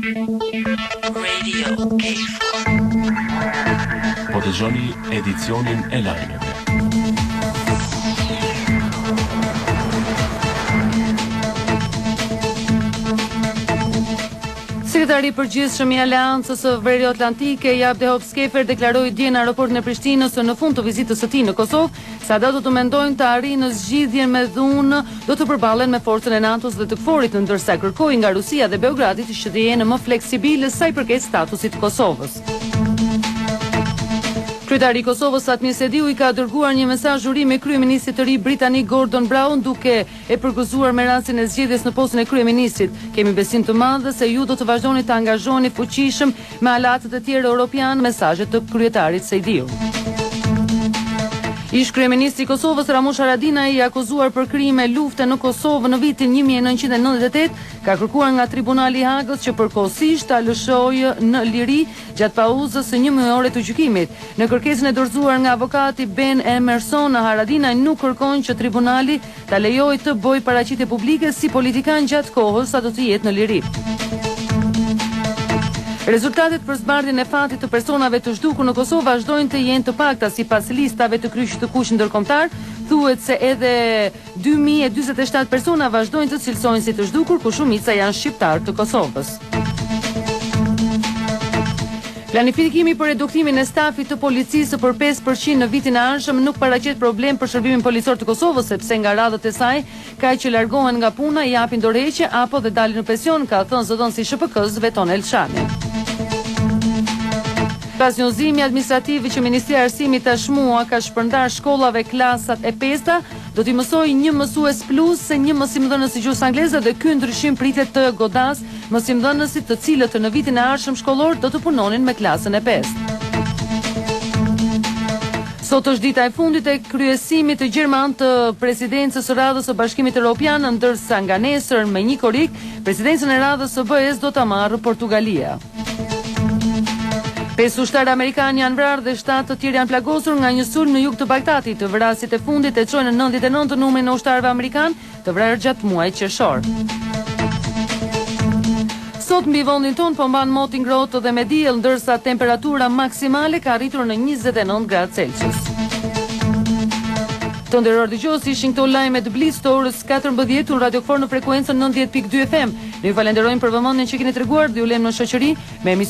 Radio K4. Po dëgjoni edicionin e lajmeve. Sekretari i përgjithshëm i Aleancës së Veriut-Atlantike, Abdehop Skefer, deklaroi dje në aeroportin e Prishtinës në fund të vizitës së tij në Kosovë se ata do të mendojnë të arrijnë në zgjidhjen me dhunë, do të përballen me forcën e NATO-s dhe të KFOR-it, ndërsa kërkoi nga Rusia dhe Beogradit që të jenë më fleksibilë sa i përket statusit të Kosovës. Kryetari i Kosovës Fatmir Sediu i ka dërguar një mesazh urimi kryeministrit të ri britanik Gordon Brown, duke e përgëzuar me rastin e zgjedhjes në postën e kryeministrit. Kemi besim të madh se ju do të vazhdoni të angazhoheni fuqishëm me alatët e tjerë europian, mesazhet të kryetarit Sediu. Ish kryeministri i Kosovës Ramush Haradinaj, i akuzuar për krime lufte në Kosovë në vitin 1998, ka kërkuar nga Tribunali i Hagës që përkohësisht ta lëshojë në liri gjatë pauzës së 1 muajore të gjykimit. Në kërkesën e dorëzuar nga avokati Ben Emerson, Haradinaj nuk kërkon që tribunali ta lejojë të bëjë paraqitje publike si politikan gjatë kohës sa do të jetë në liri. Rezultatet për zbardhjen e fatit të personave të zhdukur në Kosovë vazhdojnë të jenë të pakta. Sipas listave të kryqëzimit të kuq ndërkombëtar, thuhet se edhe 2047 persona vazhdojnë të cilësohen si të zhdukur, ku shumica janë shqiptar të Kosovës. Planifikimi për reduktimin e stafit të policisë për 5% në vitin e ardhshëm nuk paraqet problem për shërbimin policor të Kosovës, sepse nga radhët e saj, kaq që largohen nga puna, i japin dorëheqje apo dhe dalin në pension, ka thënë zëdhënësi i SHPK-s Veton Elçani. Pas një udhëzimi administrativ që Ministria e Arsimit tashmua ka shpërndar shkollave klasat e 5-ta, do t'i mësojë një mësues plus se një mësimdhënës i gjuhës angleze, dhe ky ndryshim pritet të godas mësimdhënësit të cilët në vitin e ardhshëm shkollor do të punonin me klasën e 5. Sot është dita e fundit e kryesimit të gjerman të presidencës së radhës së Bashkimit Evropian, ndërsa nga nesër me një korik, presidencën e radhës së BE-s do ta marrë Portugalia. 5 ushtarë amerikanë janë vrarë dhe 7 të tjerë janë plagosur nga një sulm në jug të Bagdadit. Të vrasjet e fundit e çojnë në 99 numrin e ushtarëve amerikanë të vrarë gjatë muajit qershor. Sot mbi vendin ton po mban moti ngrohtë dhe me diell, ndërsa temperatura maksimale ka arritur në 29 gradë Celsius. Të nderuar dëgjues, ishin këto lajmet Blitz të orës 14 në Radio K4 në frekuencën 90.2 FM. Ne ju falenderojmë për vëmendjen që keni treguar dhe ju lëm në shoqëri me emisionin